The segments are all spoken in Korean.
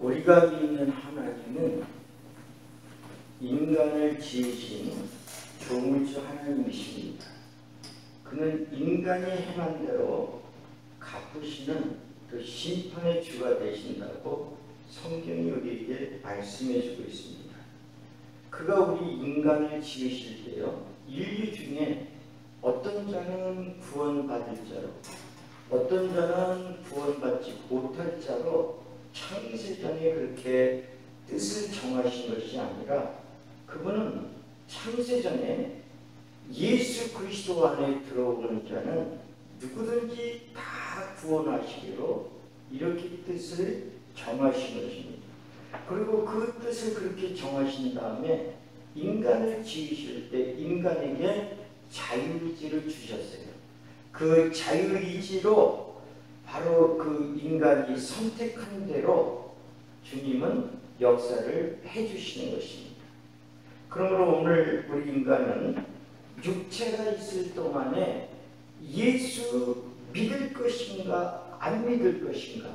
우리가 믿는 하나님은 인간을 지으신 조물주 하나님이십니다. 그는 인간이 행한 대로 갚으시는 그 심판의 주가 되신다고 성경이 우리에게 말씀해 주고 있습니다. 그가 우리 인간을 지으실 때요, 인류 중에 어떤 자는 구원받을 자로, 어떤 자는 구원받지 못할 자로 창세전에 그렇게 뜻을 정하신 것이 아니라, 그분은 창세전에 예수 그리스도 안에 들어오는 자는 누구든지 다 구원하시기로 이렇게 뜻을 정하신 것입니다. 그리고 그 뜻을 그렇게 정하신 다음에 인간을 지으실 때 인간에게 자유의지를 주셨어요. 그 자유의지로 바로 그 인간이 선택한 대로 주님은 역사를 해주시는 것입니다. 그러므로 오늘 우리 인간은 육체가 있을 동안에 예수 믿을 것인가 안 믿을 것인가,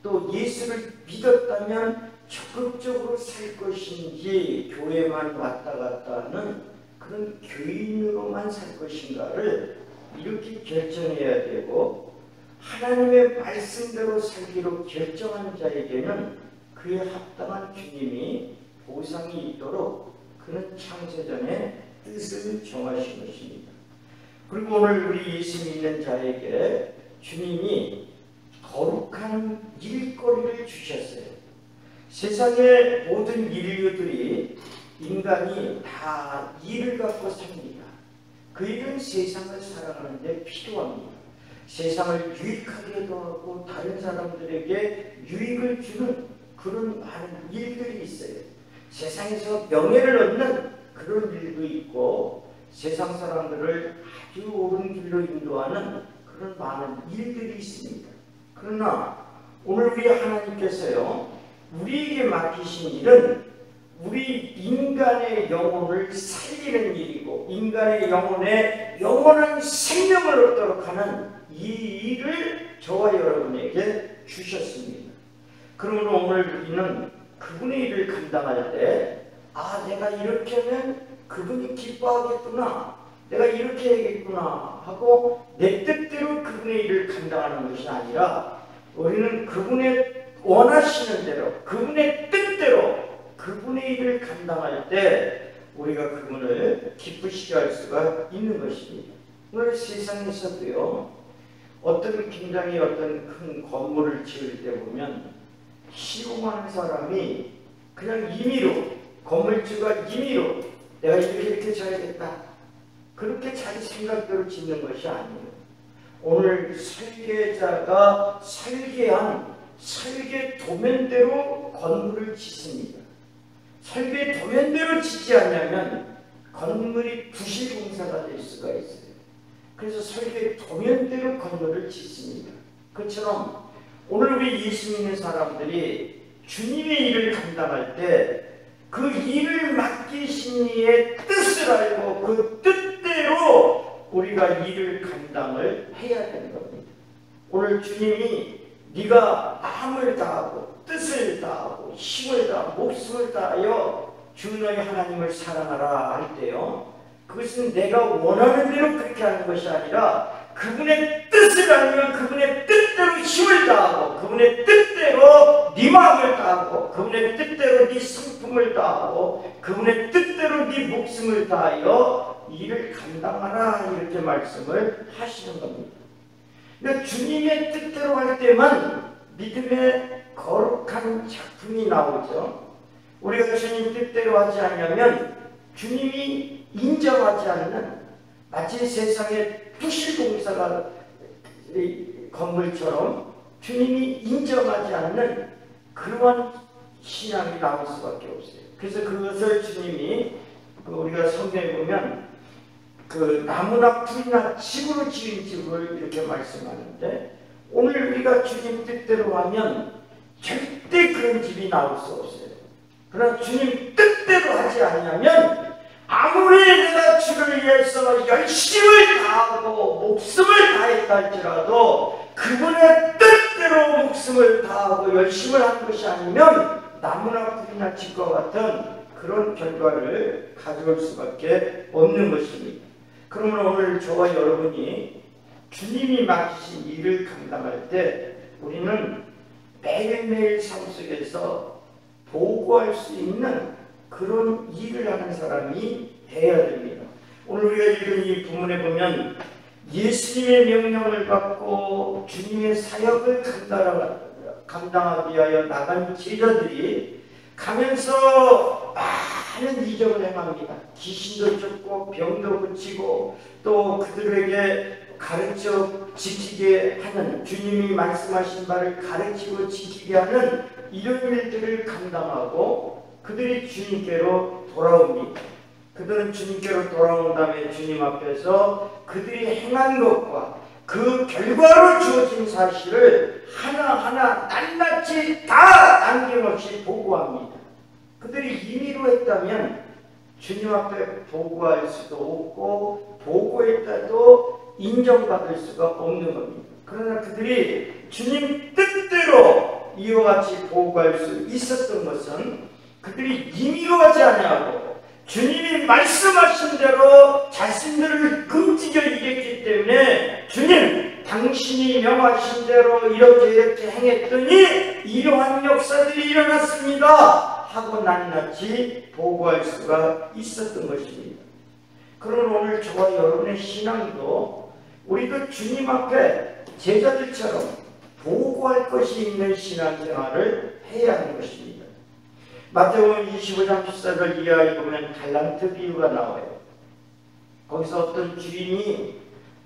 또 예수를 믿었다면 적극적으로 살 것인지 교회만 왔다 갔다 하는 그런 교인으로만 살 것인가를 이렇게 결정해야 되고, 하나님의 말씀대로 살기로 결정한 자에게는 그에 합당한 주님이 보상이 있도록 그는 창세전에 뜻을 정하신 것입니다. 그리고 오늘 우리 예수 믿는 자에게 주님이 거룩한 일거리를 주셨어요. 세상의 모든 인류들이, 인간이 다 일을 갖고 삽니다. 그 일은 세상을 살아가는 데 필요합니다. 세상을 유익하게도 하고 다른 사람들에게 유익을 주는 그런 많은 일들이 있어요. 세상에서 명예를 얻는 그런 일도 있고, 세상 사람들을 아주 옳은 길로 인도하는 그런 많은 일들이 있습니다. 그러나 오늘 우리 하나님께서요, 우리에게 맡기신 일은 우리 인간의 영혼을 살리는 일이고, 인간의 영혼에 영원한 생명을 얻도록 하는 이 일을 저와 여러분에게 주셨습니다. 그러므로 오늘 우리는 그분의 일을 감당할 때, 아, 내가 이렇게 하면 그분이 기뻐하겠구나, 내가 이렇게 해야겠구나 하고 내 뜻대로 그분의 일을 감당하는 것이 아니라, 우리는 그분의 원하시는 대로, 그분의 뜻대로 그분의 일을 감당할 때 우리가 그분을 기쁘시게 할 수가 있는 것입니다. 오늘 세상에서도요, 굉장히 어떤 큰 건물을 지을 때 보면 시공하는 사람이 그냥 임의로, 건물주가 임의로 내가 이렇게 져야겠다, 그렇게 자기 생각대로 짓는 것이 아니에요. 오늘 설계자가 설계한 설계 도면대로 건물을 짓습니다. 설계 도면대로 짓지 않냐면 건물이 부실공사가 될 수가 있어요. 그래서 설계 도면대로 건물을 짓습니다. 그처럼 오늘 우리 예수 믿는 사람들이 주님의 일을 감당할 때 그 일을 맡기신 이의 뜻을 알고 그 뜻대로 우리가 일을 감당을 해야 되는 겁니다. 오늘 주님이 네가 마음을 다하고 뜻을 다하고 힘을 다하고 목숨을 다하여 주 너희 하나님을 사랑하라 할 때요, 그것은 내가 원하는 대로 그렇게 하는 것이 아니라 그분의 뜻을 알면 그분의 뜻대로 힘을 다하고, 그분의 뜻대로 네 마음을 다하고, 그분의 뜻대로 네 성품을 다하고, 그분의 뜻대로 네 목숨을 다하여 일을 감당하라, 이렇게 말씀을 하시는 겁니다. 그러니까 주님의 뜻대로 할 때만 믿음의 거룩한 작품이 나오죠. 우리가 주님 뜻대로 하지 않으면 주님이 인정하지 않는, 마치 세상의 부실공사가 건물처럼 주님이 인정하지 않는 그러한 신앙이 나올 수밖에 없어요. 그래서 그것을 주님이 우리가 성경에 보면 그 나무나 풀이나 집으로 지은 집을 이렇게 말씀하는데, 오늘 우리가 주님 뜻대로 하면 절대 그런 집이 나올 수 없어요. 그러나 주님 뜻대로 하지 않으면 아무리 내가 주를 위해서 열심을 다하고 목숨을 다했다 할지라도 그분의 뜻대로 목숨을 목숨을 다하고 열심을 하는 것이 아니면 나무나 불이나 질과 같은 그런 결과를 가져올 수밖에 없는 것입니다. 그러면 오늘 저와 여러분이 주님이 맡기신 일을 감당할 때 우리는 매일매일 삶 속에서 보고할 수 있는 그런 일을 하는 사람이 되어야 됩니다. 오늘 우리가 읽은 이 부문에 보면 예수님의 명령을 받고 주님의 사역을 감당하기 위하여 나간 제자들이 가면서 많은 이적을 행합니다. 귀신도 쫓고 병도 고치고 또 그들에게 가르쳐 지키게 하는, 주님이 말씀하신 바를 가르치고 지키게 하는 이런 일들을 감당하고 그들이 주님께로 돌아옵니다. 그들은 주님께로 돌아온 다음에 주님 앞에서 그들이 행한 것과 그 결과로 주어진 사실을 하나하나 낱낱이 다 남김없이 보고합니다. 그들이 임의로 했다면 주님 앞에 보고할 수도 없고 보고했다도 인정받을 수가 없는 겁니다. 그러나 그들이 주님 뜻대로 이와 같이 보고할 수 있었던 것은 그들이 임의로 하지 아니하고 주님이 말씀하신 대로 자신들을 끔찍여 이겼기 때문에 주님 당신이 명하신 대로 이렇게 행했더니 이러한 역사들이 일어났습니다 하고 낱낱이 보고할 수가 있었던 것입니다. 그러나 오늘 저와 여러분의 신앙도 우리도 주님 앞에 제자들처럼 보고할 것이 있는 신앙생활을 해야 하는 것입니다. 마태복음 25장 14절 이하에 보면 달란트 비유가 나와요. 거기서 어떤 주인이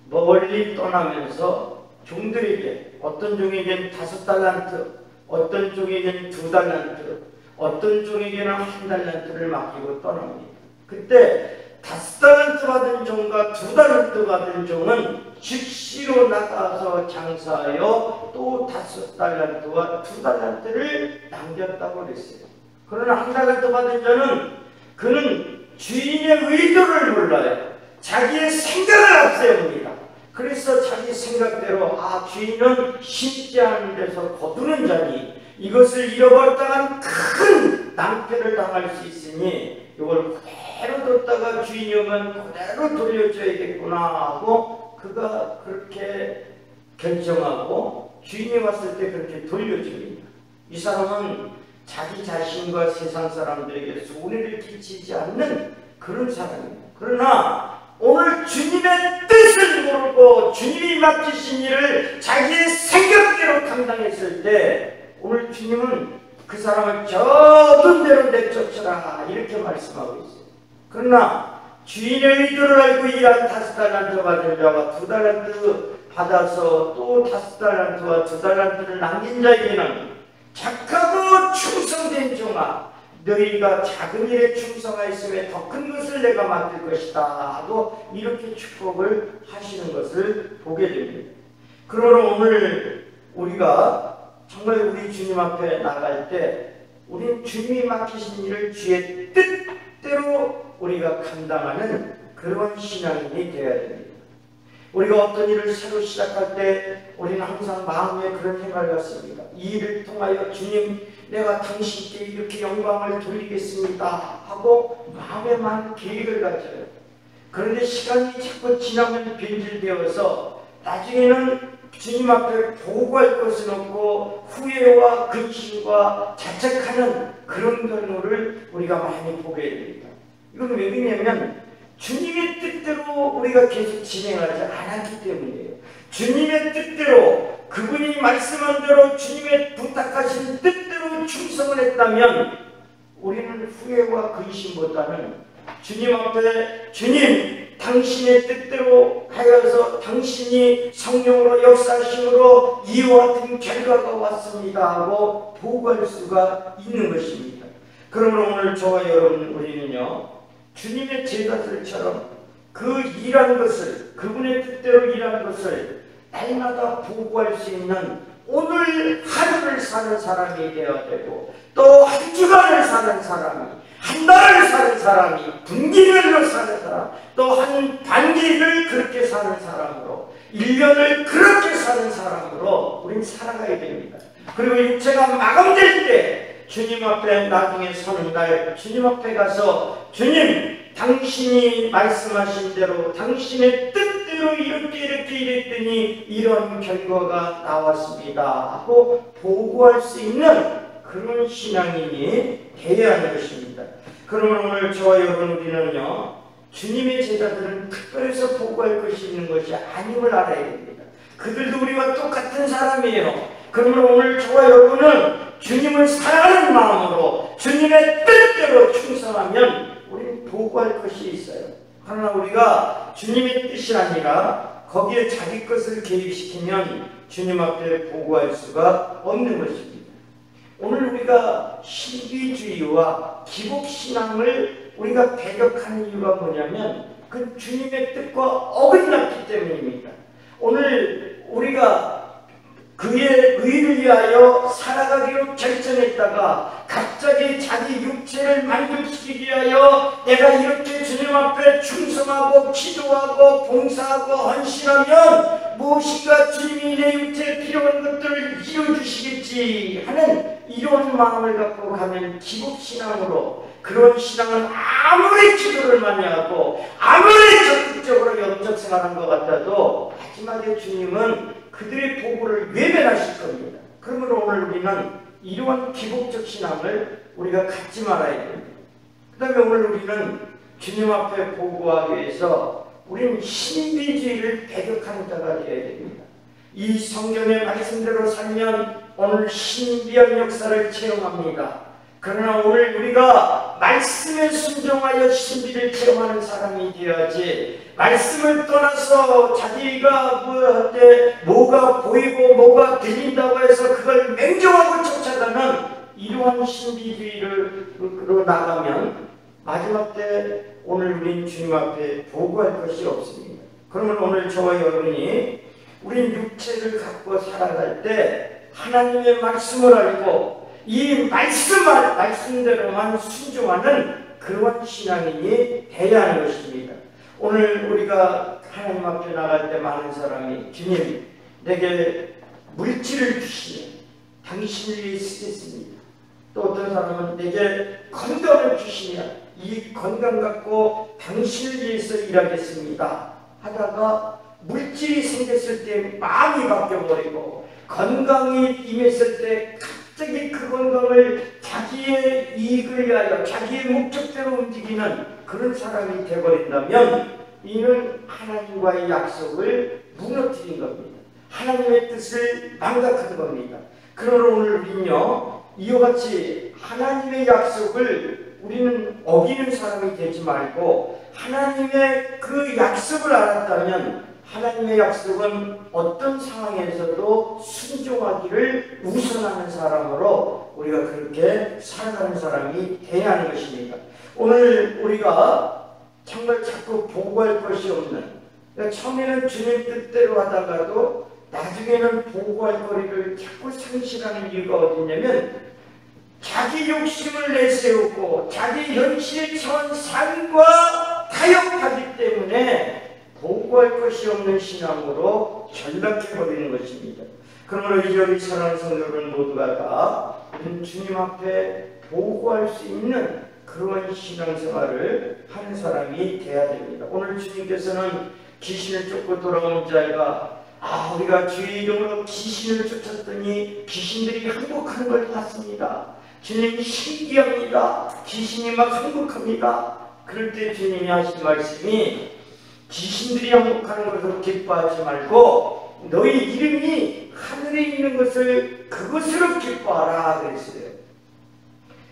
멀리 떠나면서 종들에게, 어떤 종에게는 5달란트, 어떤 종에게는 2달란트, 어떤 종에게는 1달란트를 맡기고 떠납니다. 그때 5달란트 받은 종과 2달란트 받은 종은 즉시로 나가서 장사하여 또 5달란트와 2달란트를 남겼다고 그랬어요. 그러나 1달란트 받은 자는 그는 주인의 의도를 몰라요. 자기의 생각을 앞세웁니다. 그래서 자기 생각대로 주인은 심지 않은 데서 거두는 자니 이것을 잃어버렸다간 큰 낭패를 당할 수 있으니 이걸 그대로 뒀다가 주인이 오면 그대로 돌려줘야겠구나 하고 그가 그렇게 결정하고 주인이 왔을 때 그렇게 돌려줍니다. 이 사람은 자기 자신과 세상 사람들에게 손해를 끼치지 않는 그런 사람입니다. 그러나 오늘 주님의 뜻을 모르고 주님이 맡기신 일을 자기의 생각대로 감당했을 때 오늘 주님은 그 사람을 저던 대로 내쫓아라 이렇게 말씀하고 있어요. 그러나 주인의 의도를 알고 일한 5달란트 받은 자와 2달란트 받아서 또 5달란트와 2달란트를 남긴 자에게는 착하고 충성된 종아, 너희가 작은 일에 충성하였음에 더 큰 것을 내가 맡을 것이다 하고 이렇게 축복을 하시는 것을 보게 됩니다. 그러므로 오늘 우리가 정말 우리 주님 앞에 나갈 때 우리는 주님이 맡기신 일을 주의 뜻대로 우리가 감당하는 그런 신앙인이 되어야 됩니다. 우리가 어떤 일을 새로 시작할 때 우리는 항상 마음에 그런 생각을 갖습니다. 이 일을 통하여 주님 내가 당신께 이렇게 영광을 돌리겠습니다 하고 마음에 많은 계획을 가져요. 그런데 시간이 자꾸 지나면 변질되어서 나중에는 주님 앞에 보고할 것은 없고 후회와 근심과 자책하는 그런 경우를 우리가 많이 보게 됩니다. 이건 왜 그러냐면 주님의 뜻대로 우리가 계속 진행하지 않았기 때문이에요. 주님의 뜻대로 그분이 말씀한 대로 주님의 부탁하신 뜻대로 충성을 했다면 우리는 후회와 근심보다는 주님 앞에 주님 당신의 뜻대로 하여서 당신이 성령으로 역사하심으로 이와 같은 결과가 왔습니다 하고 보고할 수가 있는 것입니다. 그러므로 오늘 저와 여러분 우리는요 주님의 제자들처럼 그 일한 것을 그분의 뜻대로 일한 것을 날마다 보고할 수 있는 오늘 하루를 사는 사람이 되어야 되고 또 한 주간을 사는 사람이 한 달을 사는 사람이 분기별로 사는 사람 또 한 반기를 그렇게 사는 사람으로 1년을 그렇게 사는 사람으로 우리는 살아가야 됩니다. 그리고 육체가 마감될 때 주님 앞에 나중에 서는 날 주님 앞에 가서 주님 당신이 말씀하신 대로 당신의 뜻대로 이렇게 이랬더니 이런 결과가 나왔습니다 하고 보고할 수 있는 그런 신앙인이 되어야 하는 것입니다. 그러면 오늘 저와 여러분 우리는요 주님의 제자들은 특별해서 보고할 것이 있는 것이 아님을 알아야 됩니다. 그들도 우리와 똑같은 사람이에요. 그러면 오늘 저와 여러분은 주님을 사랑하는 마음으로 주님의 뜻대로 충성하면 우리는 보고할 것이 있어요. 그러나 우리가 주님의 뜻이 아니라 거기에 자기 것을 개입시키면 주님 앞에 보고할 수가 없는 것입니다. 오늘 우리가 신비주의와 기복신앙을 우리가 배격하는 이유가 뭐냐면 그 주님의 뜻과 어긋났기 때문입니다. 오늘 우리가 그의 의를 위하여 살아가기로 결정했다가 갑자기 자기 육체를 만족시키기 위하여 내가 이렇게 주님 앞에 충성하고 기도하고 봉사하고 헌신하면 무엇인가 주님이 내 육체에 필요한 것들을 이루어주시겠지 하는 이런 마음을 갖고 가면 기복신앙으로 그런 신앙은 아무리 기도를 많이 하고 아무리 적극적으로 영적 생활한 것 같아도 마지막에 주님은 그들의 보고를 외면하실 겁니다. 그러면 오늘 우리는 이러한 기복적 신앙을 우리가 갖지 말아야 됩니다. 그 다음에 오늘 우리는 주님 앞에 보고하기 위해서 우리는 신비주의를 배격하는 자가 되어야 됩니다. 이 성경의 말씀대로 살면 오늘 신비한 역사를 체험합니다. 그러나 오늘 우리가 말씀에 순종하여 신비를 체험하는 사람이 되어야지 말씀을 떠나서 자기가 뭐가 보이고 뭐가 들린다고 해서 그걸 맹종하고 쫓아가는 이러한 신비주의로 나가면 마지막 때 오늘 우린 주님 앞에 보고할 것이 없습니다. 그러면 오늘 저와 여러분이 우린 육체를 갖고 살아갈 때 하나님의 말씀을 알고 이 말씀대로만 순종하는 그런 신앙인이 되어야 하는 것입니다. 오늘 우리가 하나님 앞에 나갈 때 많은 사람이 주님 내게 물질을 주시면 당신을 위해 쓰겠습니다. 또 어떤 사람은 내게 건강을 주시면 이 건강 갖고 당신을 위해서 일하겠습니다 하다가 물질이 생겼을 때 마음이 바뀌어버리고 건강이 임했을 때 갑자기 그 건강을 자기의 이익을 위하여 자기의 목적대로 움직이는 그런 사람이 되어버린다면 이는 하나님과의 약속을 무너뜨린 겁니다. 하나님의 뜻을 망각한 겁니다. 그러나 오늘 우리는요 이와 같이 하나님의 약속을 우리는 어기는 사람이 되지 말고 하나님의 그 약속을 알았다면 하나님의 약속은 어떤 상황에서도 순종하기를 우선하는 사람으로 우리가 그렇게 살아가는 사람이 되어야 하는 것입니다. 오늘 우리가 정말 자꾸 보고할 것이 없는, 그러니까 처음에는 주님 뜻대로 하다가도 나중에는 보고할 거리를 자꾸 상실하는 이유가 어디냐면 자기 욕심을 내세우고 자기 현실에 처한 삶과 타협하기 때문에 보고할 것이 없는 신앙으로 전락해버리는 것입니다. 그러므로 이제 우리 사랑하는 성도들 모두가 다 주님 앞에 보고할 수 있는 그런 신앙생활을 하는 사람이 되어야 됩니다. 오늘 주님께서는 귀신을 쫓고 돌아온 자가 우리가 주의 이름으로 귀신을 쫓았더니 귀신들이 항복하는 걸 봤습니다. 주님이 신기합니다. 귀신이 막 항복합니다. 그럴 때 주님이 하신 말씀이 귀신들이 항복하는 것으로 기뻐하지 말고 너희 이름이 하늘에 있는 것을 그것으로 기뻐하라 그랬어요.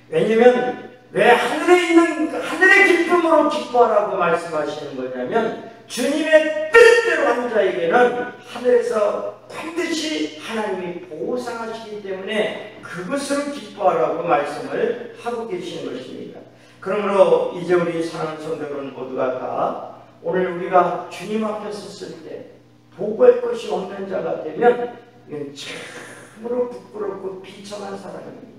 왜냐면 왜 하늘의 기쁨으로 기뻐하라고 말씀하시는 거냐면 주님의 뜻대로 한 자에게는 하늘에서 반드시 하나님이 보상하시기 때문에 그것으로 기뻐하라고 말씀을 하고 계시는 것입니다. 그러므로 이제 우리 사랑하는 성도들 모두가 다 오늘 우리가 주님 앞에 섰을 때 보고할 것이 없는 자가 되면 이건 참으로 부끄럽고 비참한 사람입니다.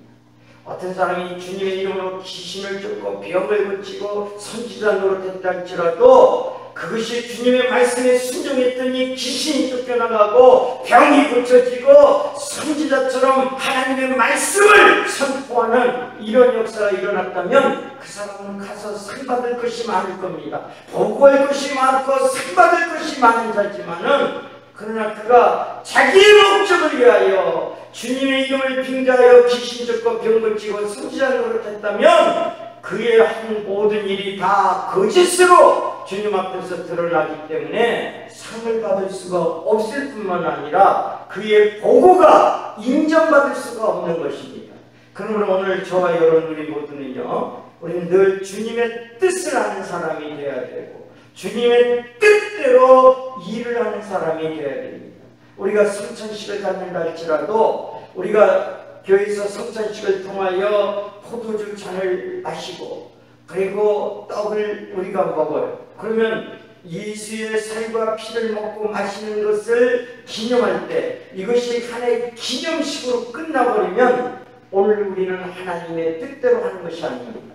어떤 사람이 주님의 이름으로 귀신을 쫓고 병을 고치고 선지자 노릇했다 할지라도 그것이 주님의 말씀에 순종했더니 귀신이 쫓겨나가고 병이 고쳐지고 선지자처럼 하나님의 말씀을 선포하는 이런 역사가 일어났다면 그 사람은 가서 상 받을 것이 많을 겁니다. 보고할 것이 많고 상 받을 것이 많은 자지만은, 그러나 그가 자기의 목적을 위하여 주님의 이름을 빙자하여 귀신 쫓고 병 고치고 선지자 노릇했다면 그의 한 모든 일이 다 거짓으로 주님 앞에서 드러나기 때문에 상을 받을 수가 없을 뿐만 아니라 그의 보고가 인정받을 수가 없는 것입니다. 그러므로 오늘 저와 여러분 우리 모두는요, 우리는 늘 주님의 뜻을 아는 사람이 되어야 되고 주님의 뜻대로 일을 하는 사람이 되어야 됩니다. 우리가 성찬식을 갖는다 할지라도 우리가 교회에서 성찬식을 통하여 포도주 잔을 마시고 그리고 떡을 우리가 먹어요. 그러면 예수의 살과 피를 먹고 마시는 것을 기념할 때 이것이 하나의 기념식으로 끝나버리면 오늘 우리는 하나님의 뜻대로 하는 것이 아닙니다.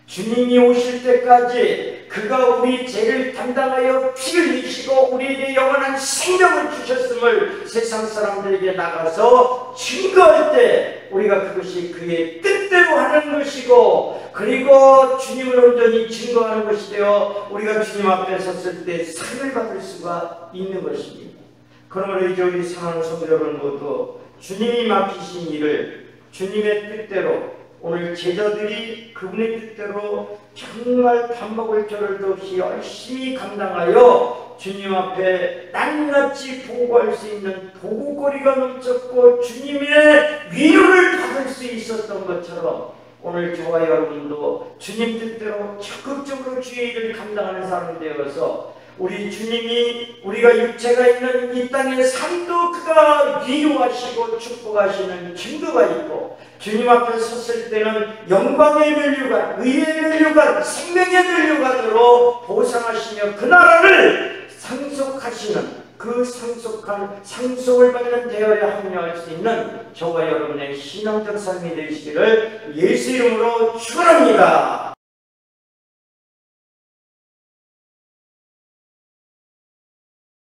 주님이 오실 때까지 그가 우리 죄를 담당하여 피를 흘리시고 우리에게 영원한 생명을 주셨음을 세상 사람들에게 나가서 증거할 때 우리가 그것이 그의 뜻대로 하는 것이고, 그리고 주님을 온전히 증거하는 것이 되어 우리가 주님 앞에 섰을 때 상을 받을 수가 있는 것입니다. 그러므로 이제 우리 사랑하는 성도 여러분 모두 주님이 맡기신 일을 주님의 뜻대로, 오늘 제자들이 그분의 뜻대로 정말 밥 먹을 겨를도 없이 열심히 감당하여 주님 앞에 낱낱이 보고할 수 있는 보고거리가 넘쳤고 주님의 위로를 받을 수 있었던 것처럼 오늘 저와 여러분도 주님 뜻대로 적극적으로 주의 일을 감당하는 사람이 되어서 우리 주님이 우리가 육체가 있는 이 땅의 삶도 그가 위로하시고 축복하시는 증거가 있고, 주님 앞에 섰을 때는 영광의 면류관, 의의 면류관, 생명의 면류관으로 보상하시며 그 나라를 상속하시는, 그 상속을 받는 대열에 합류할 수 있는 저와 여러분의 신앙적 삶이 되시기를 예수 이름으로 축원합니다.